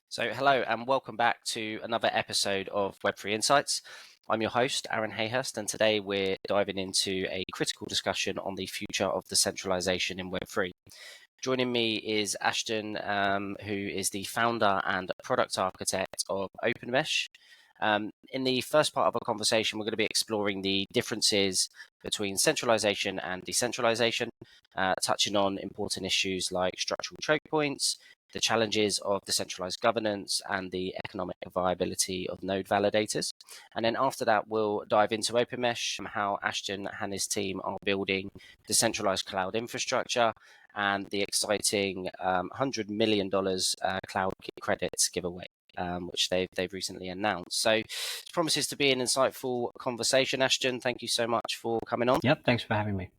So hello and welcome back to another episode of Web3 Insights. I'm your host, Aaron Hayhurst, and today we're diving into a critical discussion on the future of decentralization in Web3. Joining me is Ashton, who is the founder and product architect of Openmesh. In the first part of our conversation, we're going to be exploring the differences between centralization and decentralization, touching on important issues like structural choke points, the challenges of decentralized governance, and the economic viability of node validators. And then after that, we'll dive into Openmesh, how Ashton and his team are building decentralized cloud infrastructure, and the exciting $100 million cloud credits giveaway, which they've recently announced. So it promises to be an insightful conversation. Ashton, thank you so much for coming on. Yep, thanks for having me.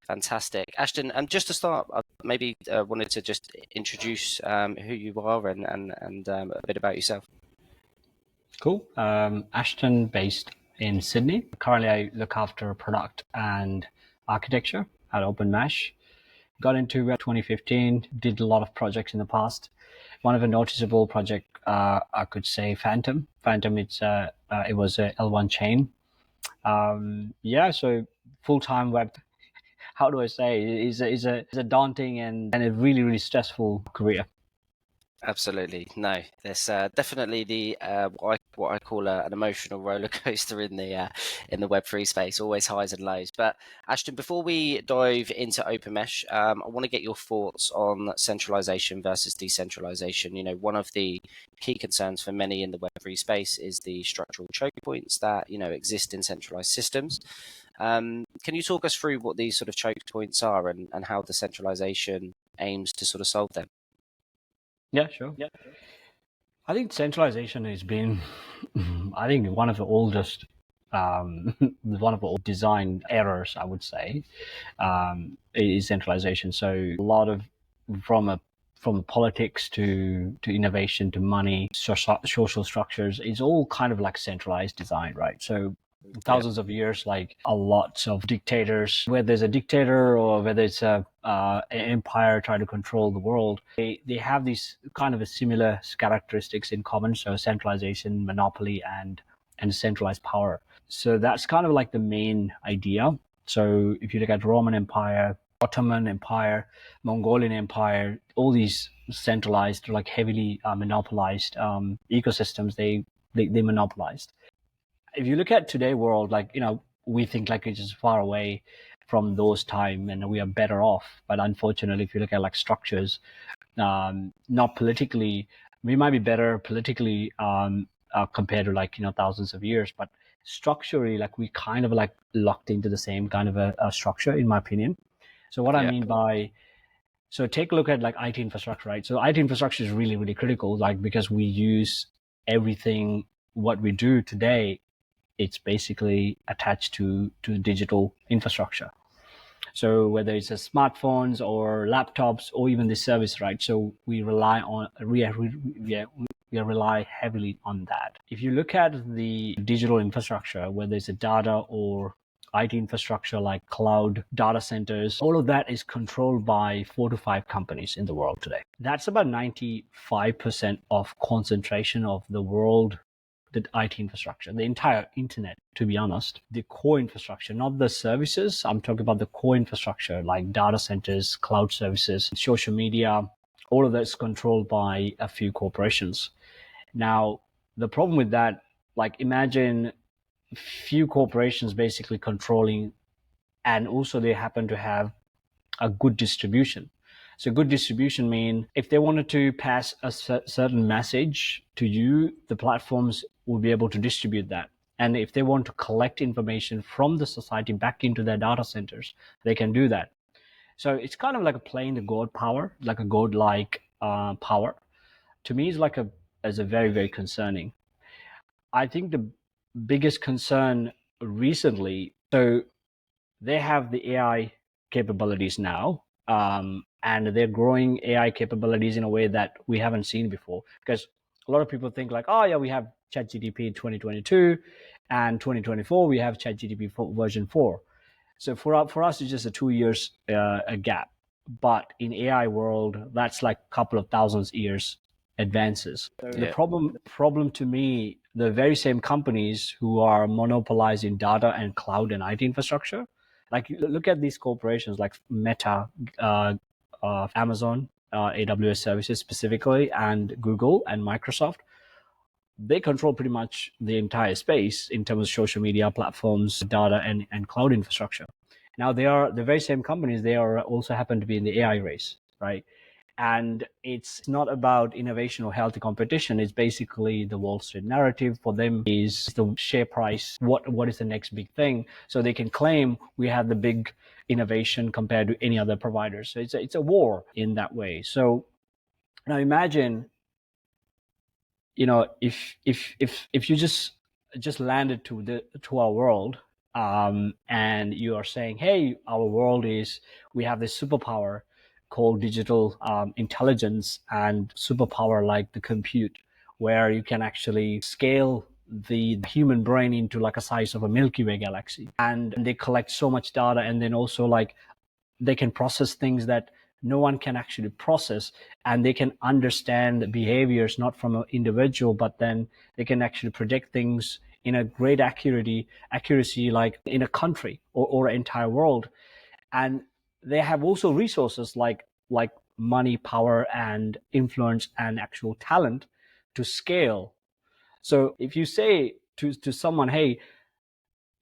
Fantastic. Ashton, just to start, I maybe wanted to just introduce who you are and a bit about yourself. Cool. Ashton, based in Sydney. Currently, I look after product and architecture at Openmesh. Got into Web 2015, did a lot of projects in the past. One of the noticeable project, I could say Phantom. Phantom, it was a L1 chain. So full-time web. How do I say? Is a daunting and a really, really stressful career. Absolutely. No, there's definitely the what I call an emotional roller coaster in the Web3 space, always highs and lows. But Ashton, before we dive into Openmesh, I want to get your thoughts on centralization versus decentralization. You know, one of the key concerns for many in the Web3 space is the structural choke points that exist in centralized systems. Can you talk us through what these sort of choke points are and how decentralization aims to sort of solve them? Yeah, sure. Yeah. I think centralization has been, I think, one of the oldest design errors, I would say, is centralization. So a lot of from politics to innovation to money, social structures, it's all kind of like centralized design, right? So thousands of years, like a lot of dictators, whether there's a dictator or whether it's an empire trying to control the world, they have these kind of a similar characteristics in common. So centralization, monopoly, and centralized power. So that's kind of like the main idea. So if you look at Roman Empire, Ottoman Empire, Mongolian Empire, all these centralized, like heavily monopolized ecosystems, they monopolized. If you look at today's world, like, we think like it's just far away from those time and we are better off. But unfortunately, if you look at like structures, not politically, we might be better politically compared to like, thousands of years, but structurally, like we kind of like locked into the same kind of a structure, in my opinion. So what I mean by, so take a look at like IT infrastructure, right? So IT infrastructure is really, really critical, like because we use everything, what we do today, it's basically attached to digital infrastructure. So whether it's smartphones or laptops or even the service, right? So we rely on, we rely heavily on that. If you look at the digital infrastructure, whether it's a data or IT infrastructure like cloud data centers, all of that is controlled by 4 to 5 companies in the world today. That's about 95% of concentration of the world, the IT infrastructure, the entire internet, to be honest. The core infrastructure, not the services. I'm talking about the core infrastructure like data centers, cloud services, social media, all of that's controlled by a few corporations. Now, the problem with that, like imagine few corporations basically controlling, and also they happen to have a good distribution. So good distribution mean if they wanted to pass a certain message to you, the platforms will be able to distribute that. And if they want to collect information from the society back into their data centers, they can do that. So it's kind of like playing the god power, like a god-like power. To me, is a very, very concerning. I think the biggest concern recently, so they have the AI capabilities now, and they're growing AI capabilities in a way that we haven't seen before. Because a lot of people think like, oh yeah, we have ChatGPT in 2022, and 2024 we have ChatGPT version 4. So for us, it's just a 2 years a gap. But in AI world, that's like a couple of thousands years advances. So the Yeah. problem to me, the very same companies who are monopolizing data and cloud and IT infrastructure, like look at these corporations like Meta, Amazon, AWS services specifically, and Google and Microsoft. They control pretty much the entire space in terms of social media platforms, data, and cloud infrastructure. Now they are the very same companies. They are also happen to be in the AI race, right? And it's not about innovation or healthy competition. It's basically the Wall Street narrative for them is the share price. What is the next big thing? So they can claim we have the big innovation compared to any other provider. So it's a war in that way. So now imagine, if you just landed to our world, and you are saying, hey, our world is, we have this superpower called digital intelligence, and superpower like the compute, where you can actually scale the human brain into like a size of a Milky Way galaxy, and they collect so much data, and then also like they can process things that no one can actually process, and they can understand the behaviors not from an individual, but then they can actually predict things in a great accuracy like in a country or an entire world. And they have also resources like money, power, and influence, and actual talent to scale. So if you say to someone, hey,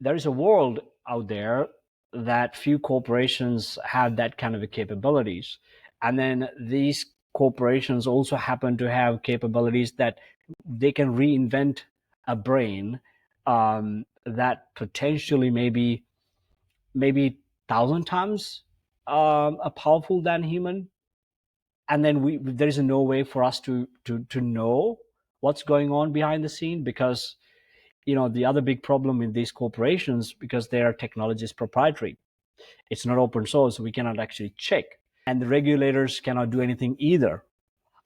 there is a world out there that few corporations have that kind of capabilities, and then these corporations also happen to have capabilities that they can reinvent a brain that potentially maybe 1,000 times powerful than human, and then there is no way for us to know what's going on behind the scene, because the other big problem in these corporations, because their technology is proprietary, it's not open source, so we cannot actually check, and the regulators cannot do anything either.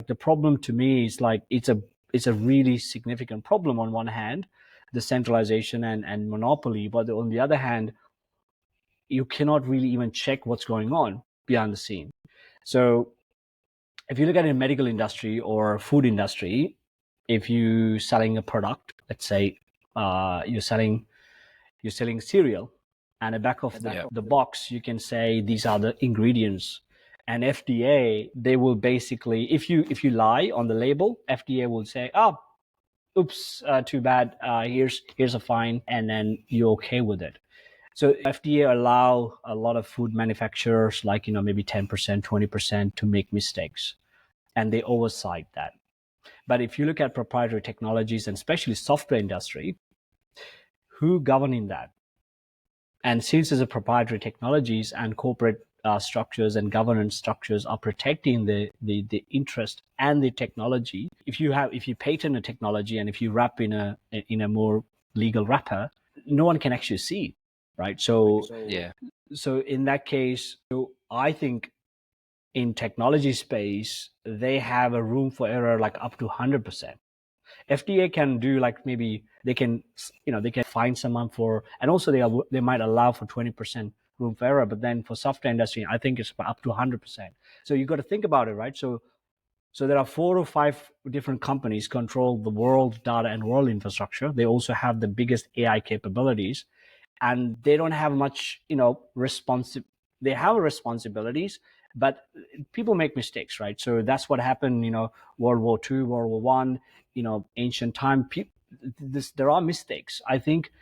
The problem to me is like it's a really significant problem on one hand, the centralization and monopoly, but on the other hand, you cannot really even check what's going on behind the scene. So if you look at the medical industry or food industry, if you selling a product, let's say you're selling cereal, and the back of the box you can say these are the ingredients, and FDA, they will basically, if you lie on the label, FDA will say, oh, oops, too bad, here's a fine, and then you're okay with it. So FDA allow a lot of food manufacturers, like maybe 10%, 20% to make mistakes, and they oversight that. But if you look at proprietary technologies, and especially software industry, who governing that? And since it's a proprietary technologies, and corporate structures and governance structures are protecting the interest and the technology, if you patent a technology, and if you wrap in a more legal wrapper, no one can actually see, right? So in that case, I think in technology space, they have a room for error like up to 100%. FDA can do like, maybe they can find someone for, and also they might allow for 20% room for error, but then for software industry, I think it's up to 100%. So you got to think about it, right? So there are 4 or 5 different companies control the world data and world infrastructure. They also have the biggest AI capabilities, and they don't have much, they have responsibilities, but people make mistakes, right? So that's what happened, World War II, World War One, ancient time. There are mistakes. I think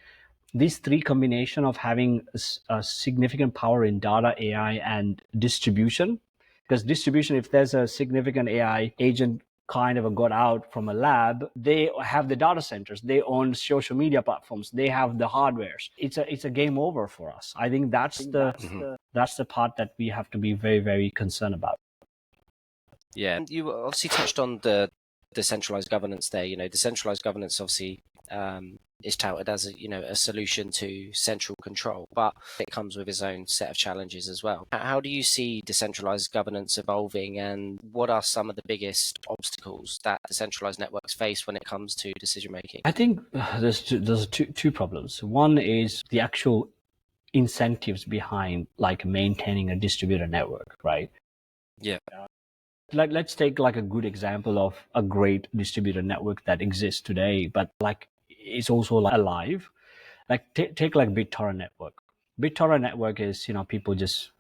these 3 combination of having a significant power in data, AI, and distribution, because distribution, if there's a significant AI agent kind of got out from a lab, they have the data centers, they own social media platforms, they have the hardwares. It's a game over for us. I think that's the part that we have to be very, very concerned about. Yeah, and you obviously touched on the decentralized governance there. Decentralized governance obviously is touted as a solution to central control, but it comes with its own set of challenges as well. How do you see decentralized governance evolving, and what are some of the biggest obstacles that decentralized networks face when it comes to decision making? I think there's two problems. One is the actual incentives behind like maintaining a distributed network, right? Yeah. Let's take like a good example of a great distributed network that exists today, but like it's also like alive. Like take like BitTorrent network. BitTorrent network is, people just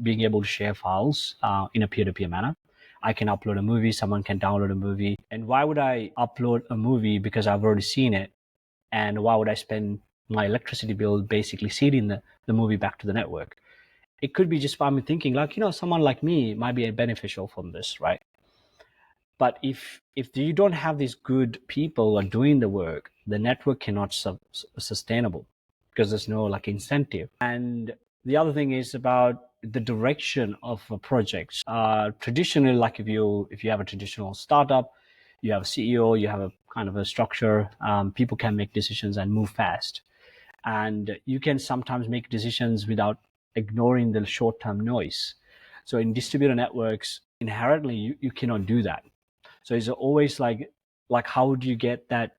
being able to share files in a peer-to-peer manner. I can upload a movie, someone can download a movie. And why would I upload a movie? Because I've already seen it. And why would I spend my electricity bill basically seeding the movie back to the network? It could be just I'm thinking like, someone like me might be beneficial from this, right? But if you don't have these good people who are doing the work, the network cannot sustainable because there's no like incentive. And the other thing is about the direction of a project. Traditionally, like if you have a traditional startup, you have a CEO, you have a kind of a structure. People can make decisions and move fast, and you can sometimes make decisions without ignoring the short-term noise. So in distributed networks, inherently you cannot do that. So it's always like how do you get that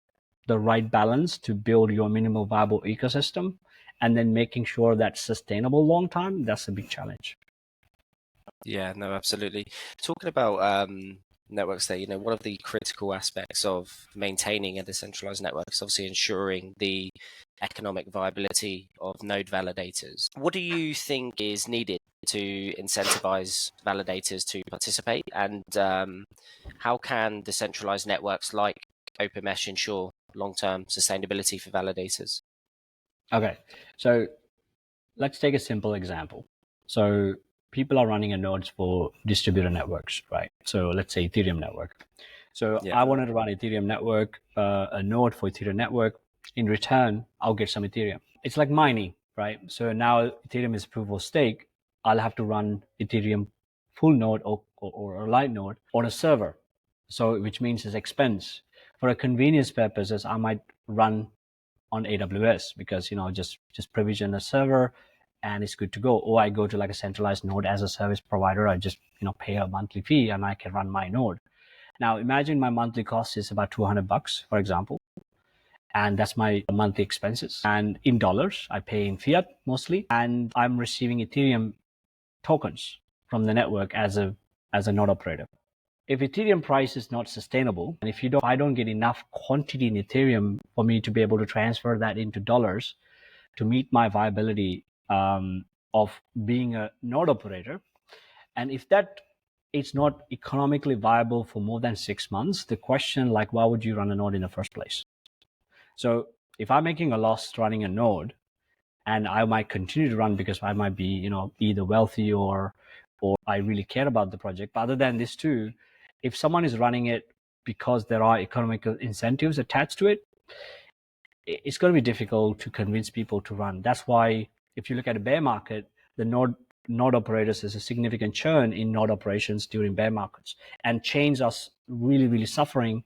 the right balance to build your minimal viable ecosystem and then making sure that's sustainable long term? That's a big challenge. Yeah, no, absolutely. Talking about networks there, one of the critical aspects of maintaining a decentralized network is obviously ensuring the economic viability of node validators. What do you think is needed to incentivize validators to participate? And how can decentralized networks like Openmesh ensure long-term sustainability for validators? Okay, so let's take a simple example. So people are running a nodes for distributed networks, right? So let's say Ethereum network. So Yeah. I wanted to run Ethereum network, a node for Ethereum network. In return, I'll get some Ethereum. It's like mining, right? So now Ethereum is proof of stake. I'll have to run Ethereum full node or a light node on a server. So which means it's expense. For a convenience purposes, I might run on AWS because just provision a server and it's good to go. Or I go to like a centralized node as a service provider. I just pay a monthly fee and I can run my node. Now imagine my monthly cost is about $200, for example, and that's my monthly expenses. And in dollars, I pay in fiat mostly, and I'm receiving Ethereum tokens from the network as a node operator. If Ethereum price is not sustainable, and if I don't get enough quantity in Ethereum for me to be able to transfer that into dollars to meet my viability of being a node operator, and if that it's not economically viable for more than 6 months, the question like why would you run a node in the first place? So if I'm making a loss running a node, and I might continue to run because I might be either wealthy or I really care about the project. But other than this too, if someone is running it because there are economical incentives attached to it, it's going to be difficult to convince people to run. That's why if you look at a bear market, the node operators is a significant churn in node operations during bear markets, and chains are really suffering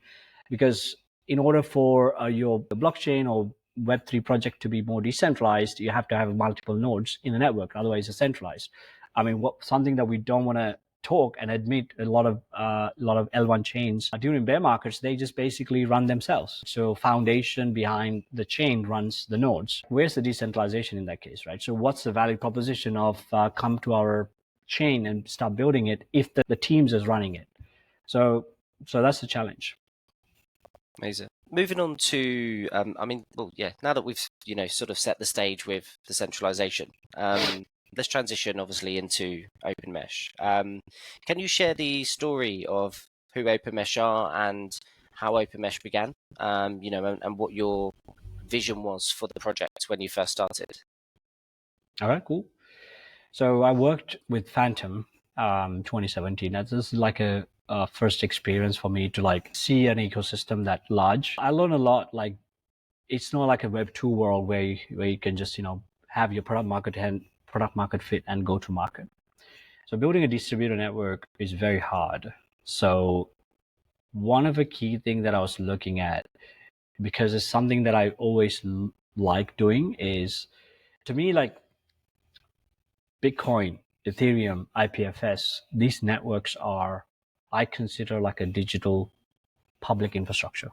because in order for your blockchain or Web3 project to be more decentralized, you have to have multiple nodes in the network. Otherwise, it's centralized. I mean, something that we don't want to talk and admit, a lot of L1 chains during bear markets, they just basically run themselves. So foundation behind the chain runs the nodes. Where's the decentralization in that case, right? So what's the value proposition of come to our chain and start building it if the teams is running it? So that's the challenge. Amazing. Moving on to, now that we've, sort of set the stage with decentralization, let's transition obviously into Openmesh. Can you share the story of who Openmesh are and how Openmesh began, and what your vision was for the project when you first started? All right, cool. So I worked with Phantom 2017. That's just like a first experience for me to like see an ecosystem that large. I learned a lot. Like it's not like a Web2 world where you can just have your product market fit and go to market. So building a distributed network is very hard. So one of the key things that I was looking at, because it's something that I always like doing, is to me like Bitcoin, Ethereum, IPFS, these networks are, I consider like a digital public infrastructure.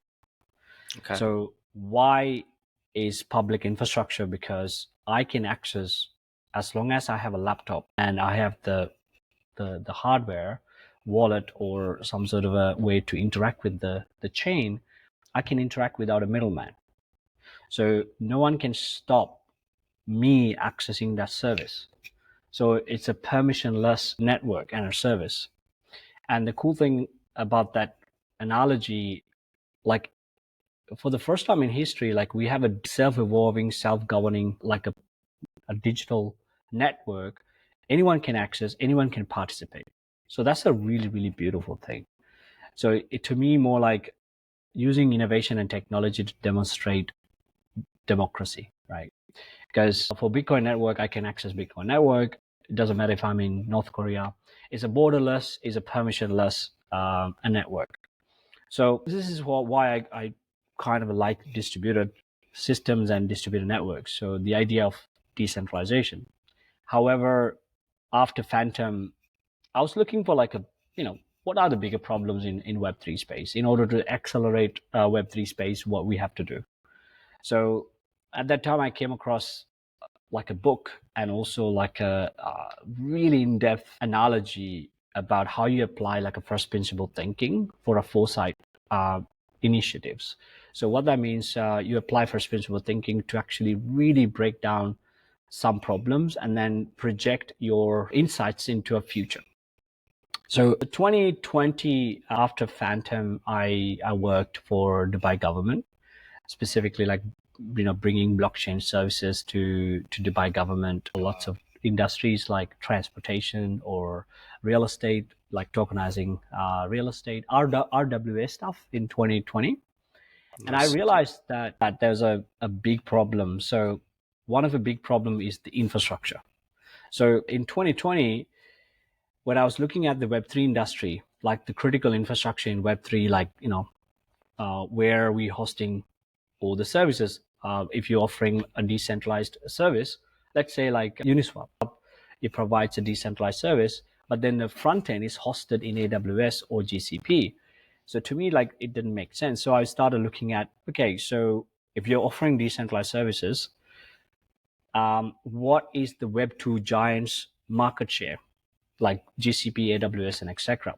Okay. So why is public infrastructure? Because I can access, as long as I have a laptop and I have the hardware, wallet or some sort of a way to interact with the chain, I can interact without a middleman. So no one can stop me accessing that service. So it's a permissionless network and a service. And the cool thing about that analogy, like for the first time in history, like we have a self-evolving, self-governing, like a digital network. Anyone can access, anyone can participate. So that's a really, really beautiful thing. So to me, more like using innovation and technology to demonstrate democracy, right? Because for Bitcoin network, I can access Bitcoin network. It doesn't matter if I'm in North Korea. It's a borderless, it's a permissionless a network. So this is why I kind of like distributed systems and distributed networks. So the idea of decentralization. However, after Phantom, I was looking for like what are the bigger problems in Web3 space in order to accelerate Web3 space, what we have to do. So at that time, I came across like a book and also like a really in-depth analogy about how you apply like a first principle thinking for a foresight initiatives. So what that means, you apply first principle thinking to actually really break down some problems and then project your insights into a future. So 2020, after Phantom, I worked for Dubai government, specifically like bringing blockchain services to Dubai government. Lots of industries like transportation or real estate, like tokenizing real estate, RWA stuff in 2020. And I Nice. realized that there's a big problem. So one of the big problem is the infrastructure. So in 2020, when I was looking at the Web3 industry, like the critical infrastructure in Web3, like, where are we hosting all the services? If you're offering a decentralized service, let's say like Uniswap, it provides a decentralized service, but then the front end is hosted in AWS or GCP. So to me, like it didn't make sense. So I started looking at, okay, so if you're offering decentralized services, what is the Web2 giants market share, like GCP, AWS, and etc.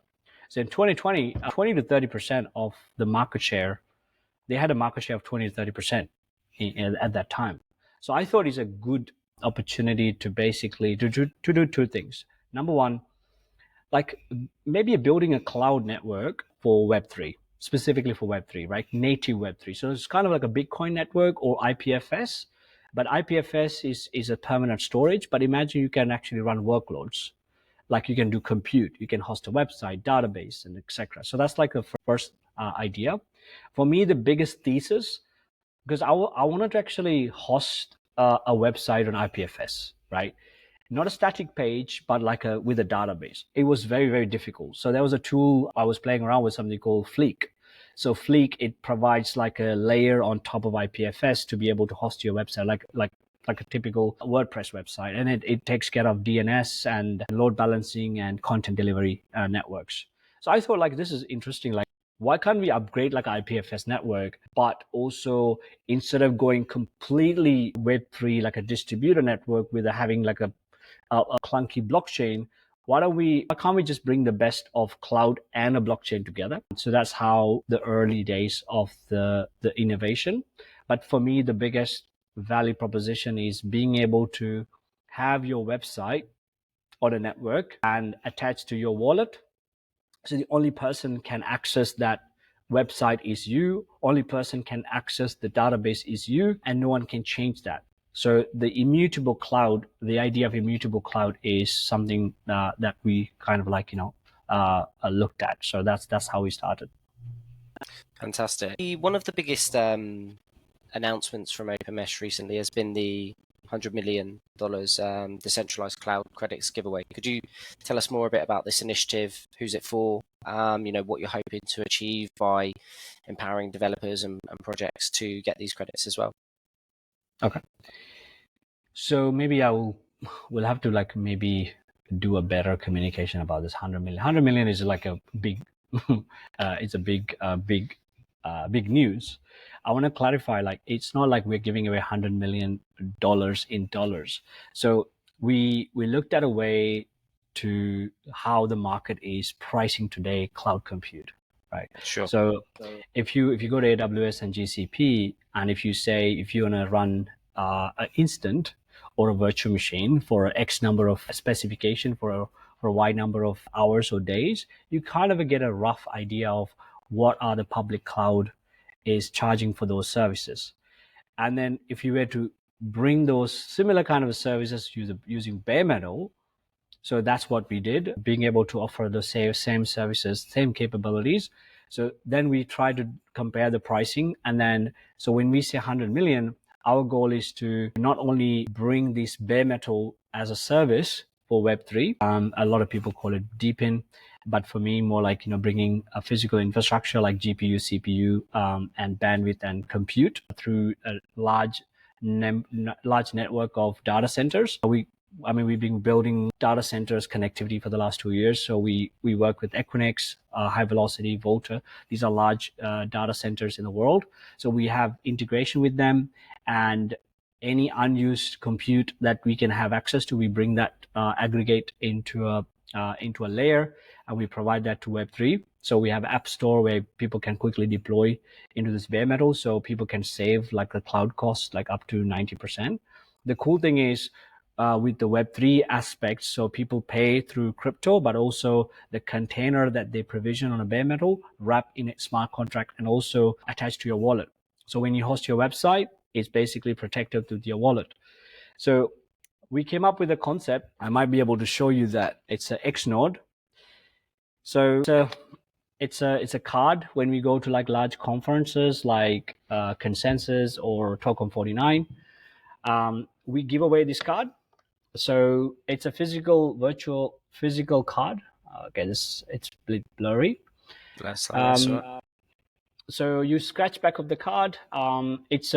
So in 2020, 20 to 30% of the market share, they had a market share of 20 to 30% at that time. So I thought it's a good opportunity to basically to do two things. Number one, like maybe building a cloud network for Web3, specifically for Web3, right? Native Web3. So it's kind of like a Bitcoin network or IPFS, but IPFS is a permanent storage. But imagine you can actually run workloads, like you can do compute, you can host a website, database, and etc. So that's like the first idea. For me, the biggest thesis, because I wanted to actually host a website on IPFS, right? Not a static page, but like with a database. It was very, very difficult. So there was a tool I was playing around with, something called Fleek. So Fleek, it provides like a layer on top of IPFS to be able to host your website, like a typical WordPress website. And it takes care of DNS and load balancing and content delivery networks. So I thought like this is interesting. Like, why can't we upgrade like IPFS network, but also instead of going completely Web3 like a distributor network with having like a clunky blockchain, why can't we just bring the best of cloud and a blockchain together? So that's how the early days of the innovation. But for me, the biggest value proposition is being able to have your website on a network and attached to your wallet. So the only person can access that website is you, only person can access the database is you, and no one can change that. So the immutable cloud, the idea of immutable cloud is something that we kind of like, looked at. So that's how we started. Fantastic. One of the biggest announcements from Openmesh recently has been the $100 million decentralized cloud credits giveaway. Could you tell us more a bit about this initiative? Who's it for? What you're hoping to achieve by empowering developers and projects to get these credits as well. Okay. So maybe we'll have to like maybe do a better communication about this 100 million. 100 million is like a big, it's a big news. I want to clarify, like, it's not like we're giving away $100 million in dollars. So we looked at a way to how the market is pricing today cloud compute, right? Sure. So if you go to AWS and GCP, and if you want to run an instant or a virtual machine for X number of specification for a Y number of hours or days, you kind of get a rough idea of what are the public cloud is charging for those services. And then if you were to bring those similar kind of services using bare metal, so that's what we did, being able to offer the same services, same capabilities. So then we try to compare the pricing. And then, so when we say 100 million, our goal is to not only bring this bare metal as a service for Web3, a lot of people call it deepen, but for me, more like, bringing a physical infrastructure like GPU, CPU, and bandwidth and compute through a large network of data centers. We've been building data centers connectivity for the last 2 years. So we work with Equinix, High Velocity, Volta. These are large data centers in the world. So we have integration with them, and any unused compute that we can have access to, we bring that aggregate into a layer, and we provide that to Web3. So we have App Store where people can quickly deploy into this bare metal, so people can save like the cloud cost, like up to 90%. The cool thing is, with the Web3 aspects, so people pay through crypto, but also the container that they provision on a bare metal wrap in a smart contract and also attached to your wallet. So when you host your website, it's basically protected with your wallet. So we came up with a concept. I might be able to show you that. It's an X node. So it's a card. When we go to like large conferences like Consensus or Token 49, we give away this card. So it's a physical card. Okay, it's a bit blurry. So you scratch back of the card. It's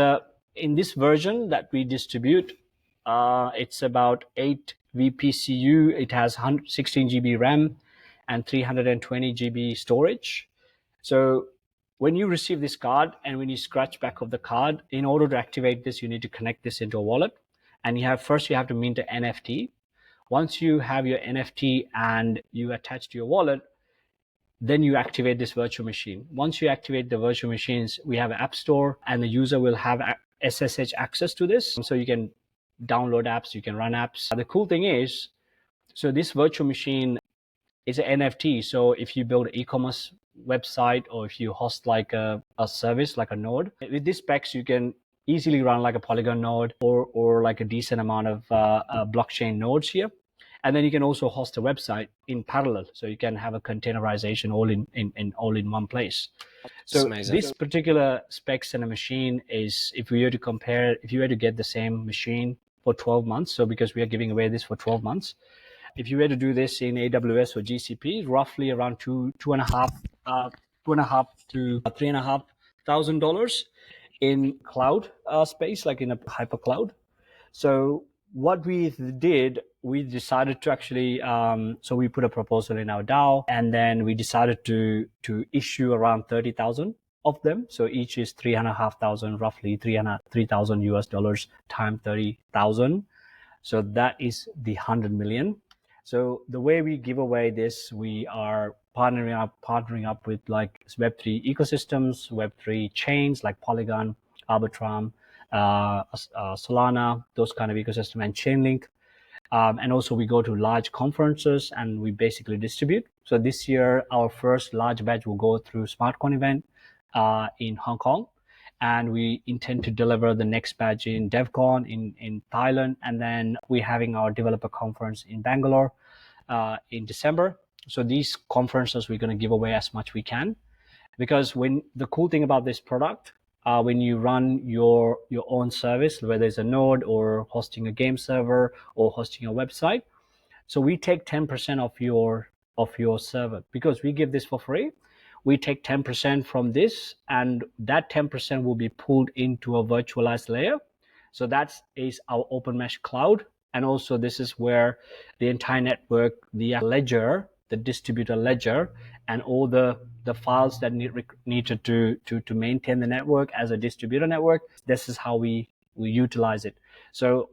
in this version that we distribute. It's about 8 vPCU. It has 16 GB RAM and 320 GB storage. So when you receive this card and when you scratch back of the card, in order to activate this, you need to connect this into a wallet. And you have to mint an NFT. Once you have your NFT and you attach to your wallet, then you activate this virtual machine. Once you activate the virtual machines, we have an app store, and the user will have SSH access to this. So you can download apps, you can run apps. The cool thing is, so this virtual machine is an NFT. So if you build an e-commerce website, or if you host like a service, like a node, with these specs, you can easily run like a Polygon node or like a decent amount of blockchain nodes here. And then you can also host a website in parallel. So you can have a containerization all in one place. So this particular specs in a machine is, if you were to get the same machine for 12 months, so because we are giving away this for 12 months, if you were to do this in AWS or GCP, roughly around $2.5 to $3,500 in cloud space, like in a hyper cloud. So what we did, we decided to actually, so we put a proposal in our DAO, and then we decided to issue around 30,000 of them. So each is 3,500, roughly 3,000 US dollars times 30,000. So that is the 100 million. So the way we give away this, we are partnering up with like Web3 ecosystems, Web3 chains like Polygon, Arbitrum, Solana, those kind of ecosystem, and Chainlink. And also we go to large conferences and we basically distribute. So this year, our first large batch will go through SmartCon event in Hong Kong. And we intend to deliver the next batch in DevCon in Thailand. And then we're having our developer conference in Bangalore in December. So these conferences, we're going to give away as much we can. Because when the cool thing about this product, when you run your own service, whether it's a node or hosting a game server or hosting a website, so we take 10% of your server, because we give this for free. We take 10% from this, and that 10% will be pulled into a virtualized layer. So that is our Openmesh cloud. And also this is where the entire network, the ledger, the distributor ledger, and all the files that needed to maintain the network as a distributor network, this is how we utilize it. So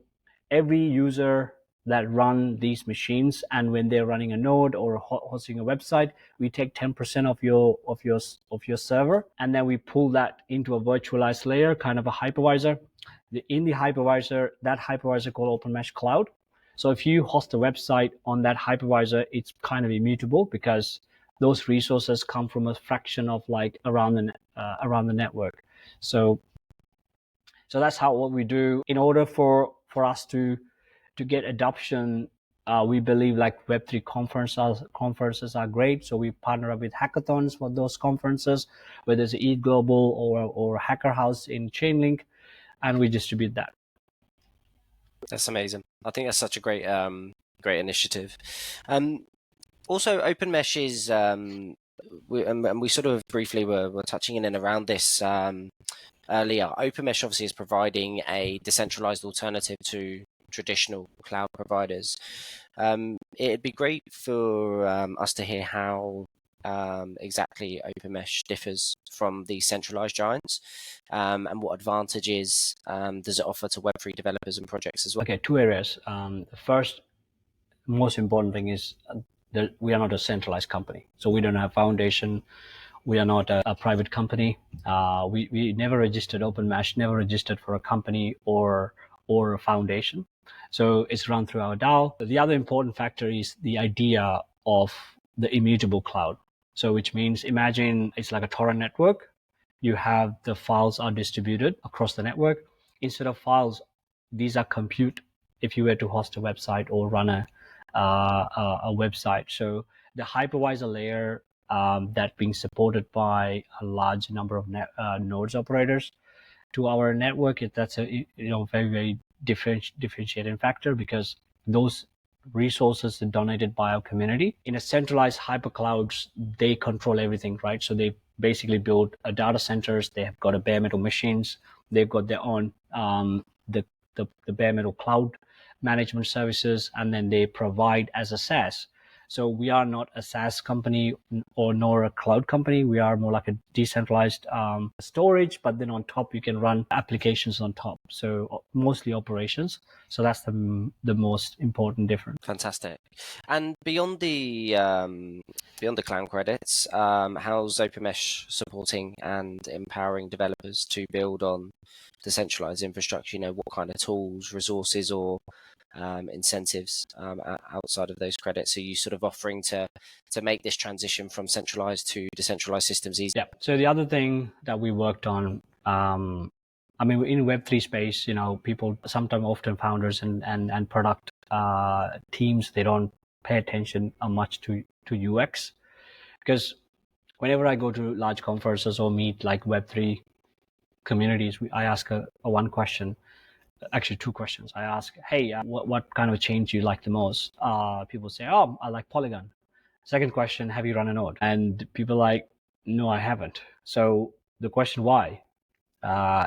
every user that run these machines, and when they're running a node or hosting a website, we take 10% of your server, and then we pull that into a virtualized layer, kind of a hypervisor. In the hypervisor, that hypervisor called Openmesh Cloud. So if you host a website on that hypervisor, it's kind of immutable because those resources come from a fraction of like around the network. So that's how what we do. In order for us to get adoption, we believe like Web3 conferences are great. So we partner up with hackathons for those conferences, whether it's Eat Global or Hacker House in Chainlink, and we distribute that. That's amazing. I think that's such a great great initiative. Also, Openmesh is we sort of briefly were touching in and around this earlier. Openmesh obviously is providing a decentralized alternative to traditional cloud providers. It'd be great for us to hear how exactly Openmesh differs from the centralized giants, and what advantages does it offer to Web3 developers and projects as well? Okay, two areas. The first, most important thing is that we are not a centralized company. So we don't have foundation. We are not a private company. We never registered Openmesh, never registered for a company or a foundation. So it's run through our DAO. The other important factor is the idea of the immutable cloud. So which means, imagine it's like a torrent network. You have the files are distributed across the network. Instead of files, these are compute if you were to host a website or run a website. So the hypervisor layer that being supported by a large number of nodes operators to our network, that's a very, very differentiating factor, because those resources are donated by our community. In a centralized hyperclouds, they control everything, right? So they basically build data centers. They have got a bare metal machines. They've got their own the bare metal cloud management services, and then they provide as a SaaS. So we are not a SaaS company nor a cloud company. We are more like a decentralized storage, but then on top you can run applications on top. So mostly operations. So that's the most important difference. Fantastic. And beyond the cloud credits, how's Openmesh supporting and empowering developers to build on decentralized infrastructure? What kind of tools, resources, or incentives outside of those credits are you sort of offering to make this transition from centralized to decentralized systems easy? Yeah. So the other thing that we worked on, in Web3 space, people sometimes, often founders and product teams, they don't pay attention much to UX, because whenever I go to large conferences or meet like Web3 communities, I ask one question. Actually, two questions. I ask, hey, what kind of change do you like the most? People say, oh, I like Polygon. Second question, have you run a node? And people are like, no, I haven't. So the question, why?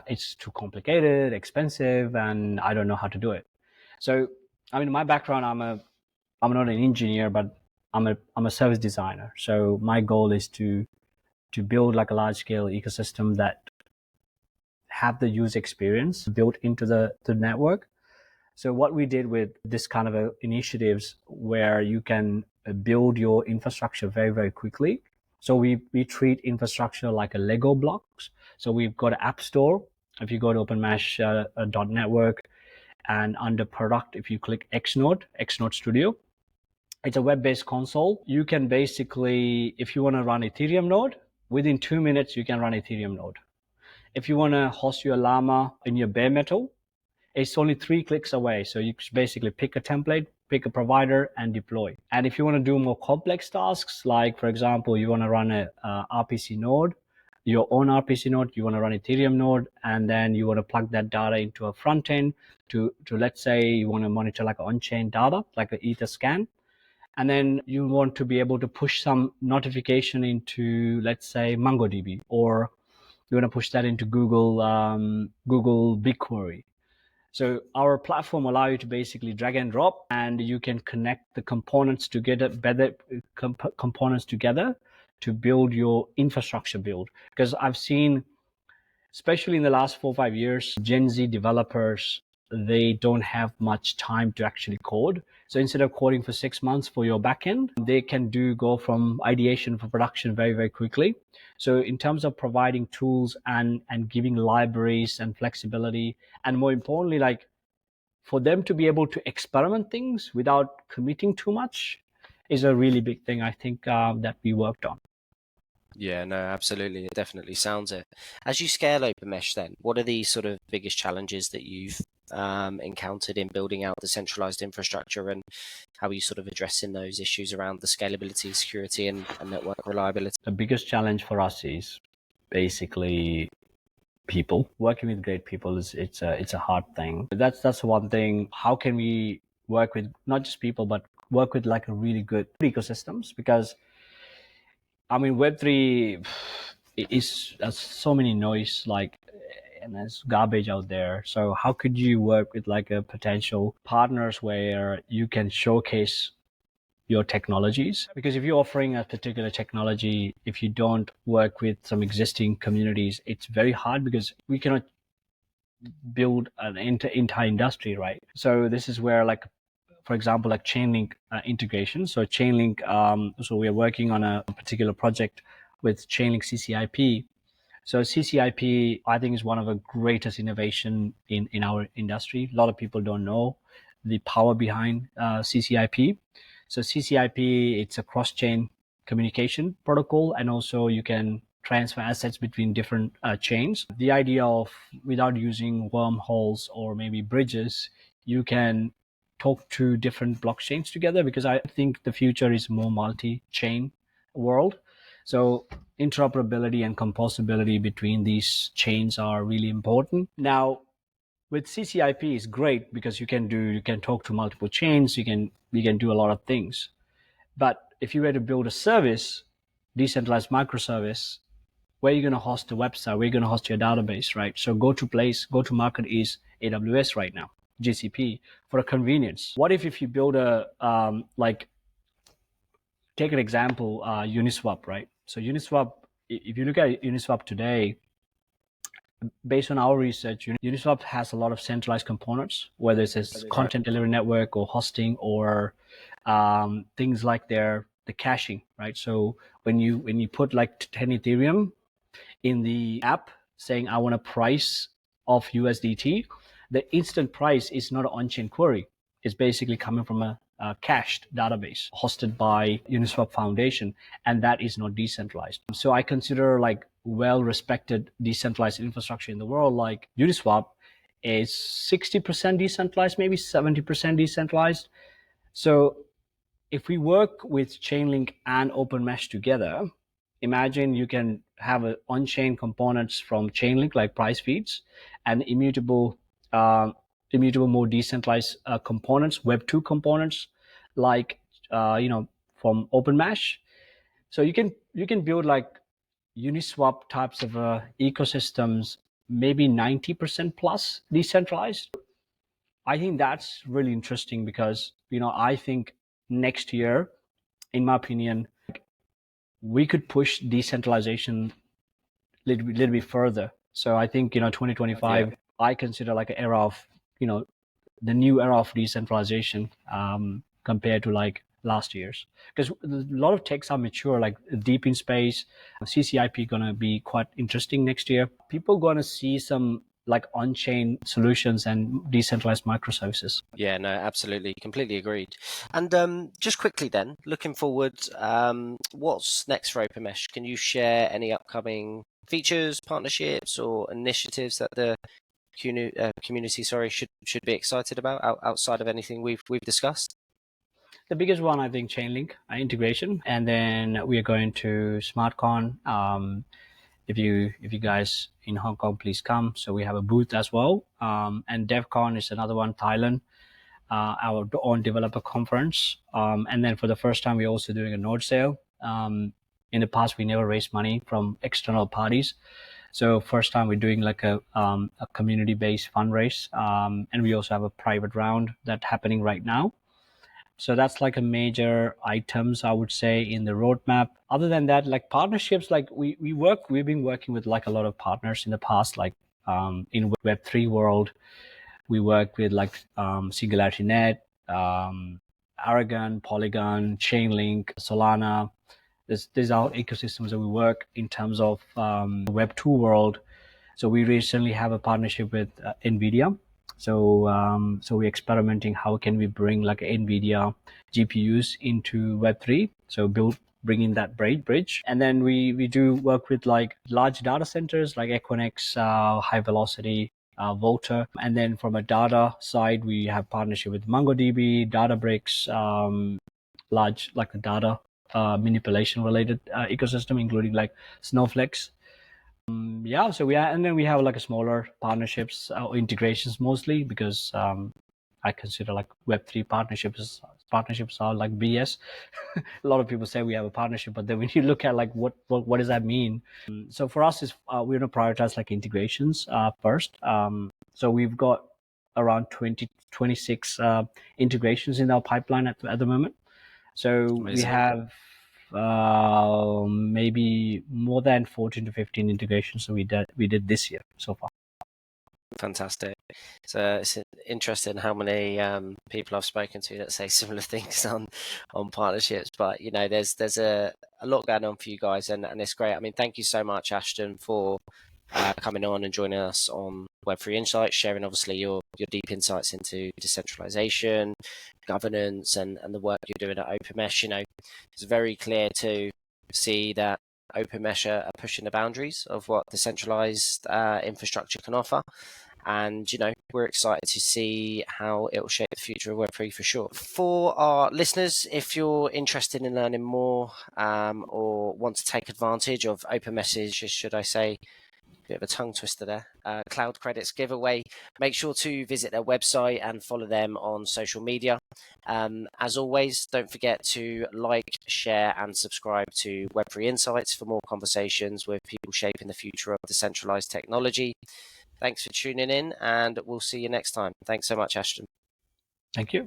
It's too complicated, expensive, and I don't know how to do it. So, my background, I'm not an engineer, but I'm a service designer. So my goal is to build like a large scale ecosystem that have the user experience built into the network. So what we did with this kind of initiatives, where you can build your infrastructure very, very quickly. So we treat infrastructure like a Lego blocks. So we've got an app store. If you go to openmesh.network, and under product, if you click Xnode Studio, it's a web-based console. You can basically, if you want to run Ethereum node, within 2 minutes, you can run Ethereum node. If you want to host your Llama in your bare metal, it's only 3 clicks away. So you basically pick a template, pick a provider, and deploy. And if you want to do more complex tasks, like for example, you want to run a RPC node, your own RPC node, you want to run Ethereum node, and then you want to plug that data into a front end to let's say you want to monitor like on-chain data, like an Ether scan. And then you want to be able to push some notification into, let's say, MongoDB, or you want to push that into Google BigQuery. So our platform allows you to basically drag and drop, and you can connect the components together, to build your infrastructure build. Because I've seen, especially in the last 4 or 5 years, Gen Z developers they don't have much time to actually code. So instead of coding for 6 months for your backend, they can go from ideation for production very, very quickly. So in terms of providing tools and giving libraries and flexibility, and more importantly, like for them to be able to experiment things without committing too much is a really big thing, I think, that we worked on. Yeah, no, absolutely. It definitely sounds it. As you scale Openmesh, then, what are the sort of biggest challenges that you've encountered in building out the centralized infrastructure, and how are you sort of addressing those issues around the scalability, security, and network reliability? The biggest challenge for us is basically people. Working with great people is it's a hard thing. That's one thing. How can we work with not just people, but work with like a really good ecosystems? Because I mean, Web3 is there's so many noise, like, and there's garbage out there. So how could you work with like a potential partners where you can showcase your technologies? Because if you're offering a particular technology, if you don't work with some existing communities, it's very hard because we cannot build an entire industry, right? So this is where, like, for example, like Chainlink integration. So Chainlink, so we are working on a particular project with Chainlink CCIP. So CCIP, I think, is one of the greatest innovation in our industry. A lot of people don't know the power behind CCIP. So CCIP, it's a cross-chain communication protocol, and also you can transfer assets between different chains. The idea of, without using wormholes or maybe bridges, you can talk to different blockchains together, because I think the future is more multi-chain world. So interoperability and composability between these chains are really important. Now, with CCIP is great because you can talk to multiple chains, you can do a lot of things. But if you were to build a service, decentralized microservice, where are you going to host the website? Where are you going to host your database, right? So go to market is AWS right now, GCP, for a convenience. What if you build a like, take an example, Uniswap, right? So Uniswap, if you look at Uniswap today, based on our research, Uniswap has a lot of centralized components, whether it's a content delivery network or hosting or things like the caching, right? So when you put like 10 Ethereum in the app saying I want a price of USDT, the instant price is not an on-chain query. It's basically coming from a cached database hosted by Uniswap Foundation, and that is not decentralized. So I consider like well-respected decentralized infrastructure in the world, like Uniswap, is 60% decentralized, maybe 70% decentralized. So if we work with Chainlink and Openmesh together, imagine you can have on-chain components from Chainlink like price feeds, and immutable more decentralized components, Web2 components, like from Openmesh. So you can build like Uniswap types of ecosystems, maybe 90% plus decentralized. I think that's really interesting because I think next year, in my opinion, we could push decentralization little bit further. So I think 2025, I consider like an era of the new era of decentralization, compared to like last year's, because a lot of techs are mature, like deep in space. CCIP gonna be quite interesting next year. People gonna see some like on-chain solutions and decentralized microservices. Yeah, no, absolutely, completely agreed. And just quickly then, looking forward, what's next for Openmesh? Can you share any upcoming features, partnerships, or initiatives that the community, should be excited about outside of anything we've discussed? The biggest one, I think, Chainlink integration, and then we are going to SmartCon. If you guys in Hong Kong, please come. So we have a booth as well, and DevCon is another one, Thailand, our own developer conference, and then for the first time we're also doing a node sale. In the past, we never raised money from external parties, so first time we're doing like a community-based fundraise, and we also have a private round that's happening right now. So that's like a major items, I would say, in the roadmap. Other than that, like partnerships, like we've been working with like a lot of partners in the past, like in Web3 world. We work with like SingularityNet, Aragon, Polygon, Chainlink, Solana. These are ecosystems that we work in terms of Web2 world. So we recently have a partnership with NVIDIA. So we're experimenting how can we bring like NVIDIA GPUs into Web3. So bringing that bridge. And then we do work with like large data centers like Equinix, High Velocity, Volta. And then from a data side, we have partnership with MongoDB, Databricks, large like the data manipulation related ecosystem, including like Snowflakes. Yeah, so and then we have like a smaller partnerships or integrations mostly because I consider like Web3 partnerships are like BS. A lot of people say we have a partnership, but then when you look at like what does that mean? So for us is we're gonna prioritize like integrations first. So we've got around 26 integrations in our pipeline at the moment. So we have maybe more than 14 to 15 integrations that we did this year so far. Fantastic. So it's interesting how many people I've spoken to that say similar things on partnerships. But you know, there's a lot going on for you guys, and it's great. I mean, thank you so much, Ashton, for coming on and joining us on Web3 Insights, sharing obviously your deep insights into decentralization, governance, and the work you're doing at Openmesh. You know, it's very clear to see that Openmesh are pushing the boundaries of what decentralized infrastructure can offer. And, you know, we're excited to see how it will shape the future of Web3 for sure. For our listeners, if you're interested in learning more or want to take advantage of Openmesh's, should I say, bit of a tongue twister there, Cloud Credits giveaway, make sure to visit their website and follow them on social media. As always, don't forget to like, share, and subscribe to Web3 Insights for more conversations with people shaping the future of decentralized technology. Thanks for tuning in, and we'll see you next time. Thanks so much, Ashton. Thank you.